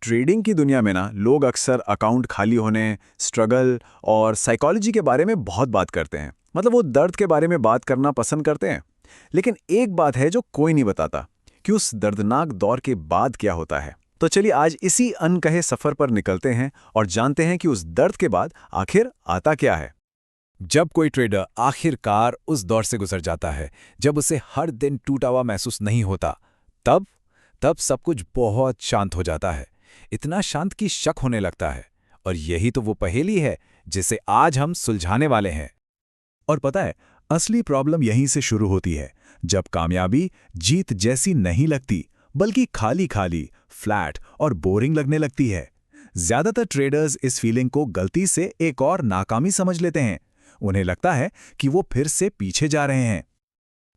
Trading की दुनिया में ना लोग अक्सर अकाउंट खाली होने, स्ट्रगल और साइकोलॉजी के बारे में बहुत बात करते हैं। मतलब वो दर्द के बारे में बात करना पसंद करते हैं। लेकिन एक बात है जो कोई नहीं बताता कि उस दर्दनाक दौर के बाद क्या होता है। तो चलिए आज इसी अनकहे सफर पर निकलते हैं और जानते हैं कि उस दर्द के बाद आखिर आता क्या है। जब कोई ट्रेडर आखिरकार उस दौर से गुजर जाता है, जब उसे हर दिन टूटा हुआ महसूस नहीं होता, तब तब सब कुछ बहुत शांत हो जाता है। इतना शांत कि शक होने लगता है। और यही तो वो पहेली है जिसे आज हम सुलझाने वाले हैं। और पता है, असली प्रॉब्लम यहीं से शुरू होती है, जब कामयाबी जीत जैसी नहीं लगती, बल्कि खाली खाली, फ्लैट और बोरिंग लगने लगती है। ज्यादातर ट्रेडर्स इस फीलिंग को गलती से एक और नाकामी समझ लेते हैं। उन्हें लगता है कि वो फिर से पीछे जा रहे हैं।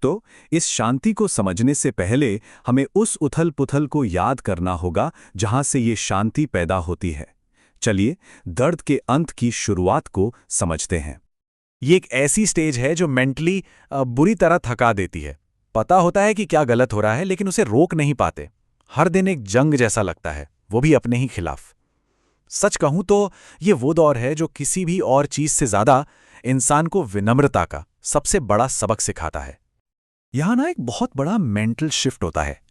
तो इस शांति को समझने से पहले हमें उस उथल-पुथल को याद करना होगा जहां से ये शांति पैदा होती है। चलिए दर्द के अंत की शुरुआत को समझते हैं। ये एक ऐसी स्टेज है जो मेंटली बुरी तरह थका देती है। पता होता है कि क्या गलत हो रहा है, लेकिन उसे रोक नहीं पाते। हर दिन एक जंग जैसा लगता है, वो भी अपने ही खिलाफ। सच कहूं तो ये वो दौर है जो किसी भी और चीज से ज्यादा इंसान को विनम्रता का सबसे बड़ा सबक सिखाता है। यहां ना एक बहुत बड़ा मेंटल शिफ्ट होता है।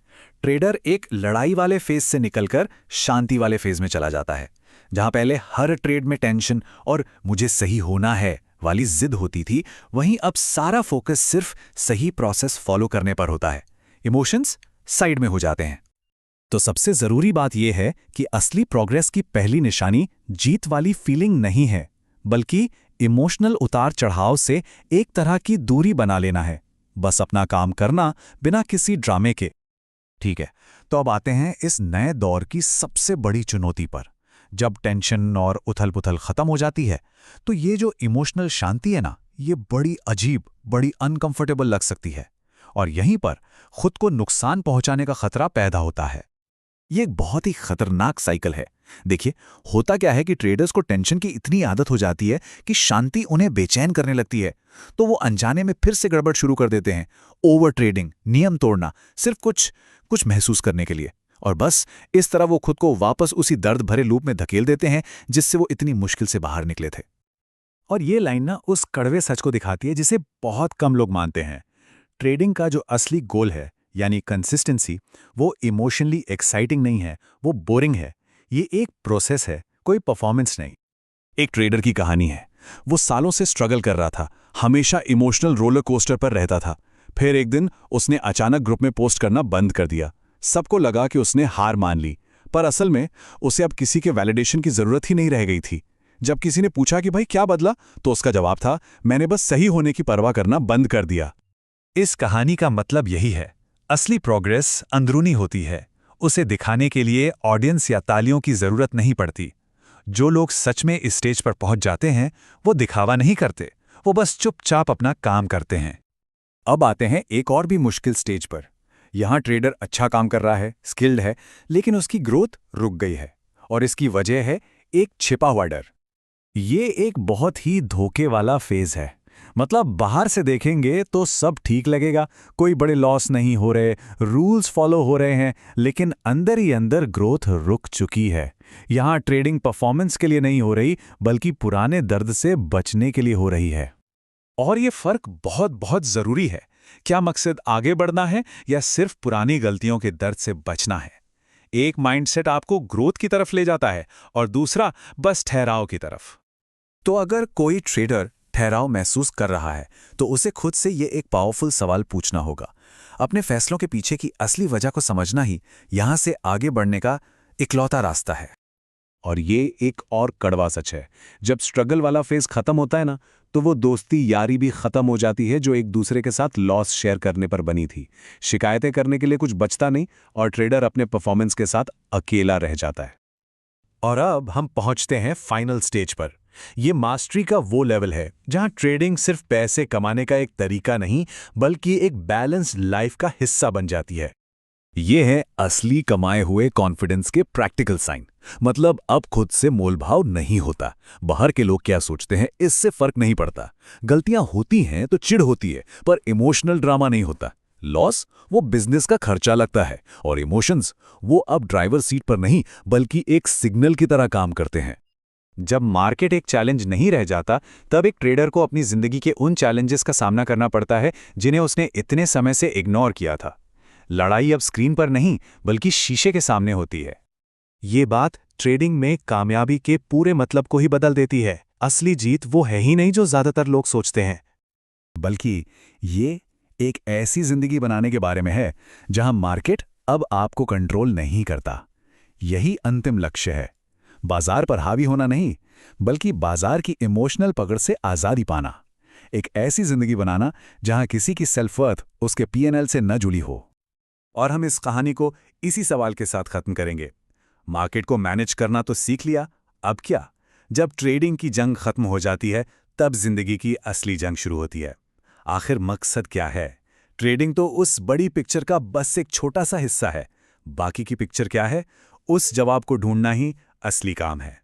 ट्रेडर एक लड़ाई वाले फेज से निकलकर शांति वाले फेज में चला जाता है। जहां पहले हर ट्रेड में टेंशन और मुझे सही होना है वाली जिद होती थी, वहीं अब सारा फोकस सिर्फ सही प्रोसेस फॉलो करने पर होता है। इमोशंस साइड में हो जाते हैं। तो सबसे जरूरी बात यह है कि असली प्रोग्रेस की पहली निशानी जीत वाली फीलिंग नहीं है, बल्कि इमोशनल उतार चढ़ाव से एक तरह की दूरी बना लेना है। बस अपना काम करना बिना किसी ड्रामे के। ठीक है, तो अब आते हैं इस नए दौर की सबसे बड़ी चुनौती पर। जब टेंशन और उथल-पुथल खत्म हो जाती है, तो ये जो इमोशनल शांति है ना, ये बड़ी अजीब, बड़ी अनकंफर्टेबल लग सकती है। और यहीं पर खुद को नुकसान पहुंचाने का खतरा पैदा होता है। ये एक बहुत ही खतरनाक साइकिल है। देखिए, होता क्या है कि ट्रेडर्स को टेंशन की इतनी आदत हो जाती है कि शांति उन्हें बेचैन करने लगती है। तो वो अनजाने में फिर से गड़बड़ शुरू कर देते हैं। ओवर ट्रेडिंग, नियम तोड़ना, सिर्फ कुछ महसूस करने के लिए। और बस इस तरह वो खुद को वापस उसी दर्द भरे लूप में धकेल देते हैं जिससे वो इतनी मुश्किल से बाहर निकले थे। और ये लाइन ना उस कड़वे सच को दिखाती है जिसे बहुत कम लोग मानते हैं। ट्रेडिंग का जो असली गोल है, यानी कंसिस्टेंसी, वो इमोशनली एक्साइटिंग नहीं है, वो बोरिंग है। ये एक प्रोसेस है, कोई परफॉर्मेंस नहीं। एक ट्रेडर की कहानी है। वो सालों से स्ट्रगल कर रहा था, हमेशा इमोशनल रोलर कोस्टर पर रहता था। फिर एक दिन उसने अचानक ग्रुप में पोस्ट करना बंद कर दिया। सबको लगा कि उसने हार मान ली, पर असल में उसे अब किसी के वैलिडेशन की जरूरत ही नहीं रह गई थी। जब किसी ने पूछा कि भाई क्या बदला, तो उसका जवाब था, मैंने बस सही होने की परवाह करना बंद कर दिया। इस कहानी का मतलब यही है, असली प्रोग्रेस अंदरूनी होती है। उसे दिखाने के लिए ऑडियंस या तालियों की जरूरत नहीं पड़ती। जो लोग सच में इस स्टेज पर पहुंच जाते हैं, वो दिखावा नहीं करते, वो बस चुपचाप अपना काम करते हैं। अब आते हैं एक और भी मुश्किल स्टेज पर। यहां ट्रेडर अच्छा काम कर रहा है, स्किल्ड है, लेकिन उसकी ग्रोथ रुक गई है। और इसकी वजह है एक छिपा हुआ डर। ये एक बहुत ही धोखे वाला फेज है। मतलब बाहर से देखेंगे तो सब ठीक लगेगा, कोई बड़े लॉस नहीं हो रहे, रूल्स फॉलो हो रहे हैं, लेकिन अंदर ही अंदर ग्रोथ रुक चुकी है। यहां ट्रेडिंग परफॉर्मेंस के लिए नहीं हो रही, बल्कि पुराने दर्द से बचने के लिए हो रही है। और ये फर्क बहुत बहुत जरूरी है। क्या मकसद आगे बढ़ना है या सिर्फ पुरानी गलतियों के दर्द से बचना है? एक माइंडसेट आपको ग्रोथ की तरफ ले जाता है और दूसरा बस ठहराव की तरफ। तो अगर कोई ट्रेडर ठहराव महसूस कर रहा है, तो उसे खुद से ये एक पावरफुल सवाल पूछना होगा। अपने फैसलों के पीछे की असली वजह को समझना ही यहां से आगे बढ़ने का इकलौता रास्ता है। और ये एक और कड़वा सच है, जब स्ट्रगल वाला फेज खत्म होता है ना, तो वो दोस्ती यारी भी खत्म हो जाती है जो एक दूसरे के साथ लॉस शेयर करने पर बनी थी। शिकायतें करने के लिए कुछ बचता नहीं और ट्रेडर अपने परफॉर्मेंस के साथ अकेला रह जाता है। और अब हम पहुंचते हैं फाइनल स्टेज पर। ये मास्टरी का वो लेवल है जहां ट्रेडिंग सिर्फ पैसे कमाने का एक तरीका नहीं, बल्कि एक बैलेंस्ड लाइफ का हिस्सा बन जाती है। ये है असली कमाए हुए कॉन्फिडेंस के प्रैक्टिकल साइन। मतलब अब खुद से मोलभाव नहीं होता। बाहर के लोग क्या सोचते हैं इससे फर्क नहीं पड़ता। गलतियां होती हैं तो चिढ़ होती है, पर इमोशनल ड्रामा नहीं होता। लॉस वो बिजनेस का खर्चा लगता है, और इमोशंस वो अब ड्राइवर सीट पर नहीं बल्कि एक सिग्नल की तरह काम करते हैं। जब मार्केट एक चैलेंज नहीं रह जाता, तब एक ट्रेडर को अपनी जिंदगी के उन चैलेंजेस का सामना करना पड़ता है जिन्हें उसने इतने समय से इग्नोर किया था। लड़ाई अब स्क्रीन पर नहीं बल्कि शीशे के सामने होती है। ये बात ट्रेडिंग में कामयाबी के पूरे मतलब को ही बदल देती है। असली जीत वो है ही नहीं जो ज्यादातर लोग सोचते हैं, बल्कि ये एक ऐसी जिंदगी बनाने के बारे में है जहां मार्केट अब आपको कंट्रोल नहीं करता। यही अंतिम लक्ष्य है, बाजार पर हावी होना नहीं बल्कि बाजार की इमोशनल पकड़ से आज़ादी पाना। एक ऐसी जिंदगी बनाना जहां किसी की सेल्फ वर्थ उसके पीएनएल से न जुड़ी हो। और हम इस कहानी को इसी सवाल के साथ खत्म करेंगे। मार्केट को मैनेज करना तो सीख लिया, अब क्या? जब ट्रेडिंग की जंग खत्म हो जाती है, तब जिंदगी की असली जंग शुरू होती है। आखिर मकसद क्या है? ट्रेडिंग तो उस बड़ी पिक्चर का बस एक छोटा सा हिस्सा है। बाकी की पिक्चर क्या है? उस जवाब को ढूंढना ही असली काम है।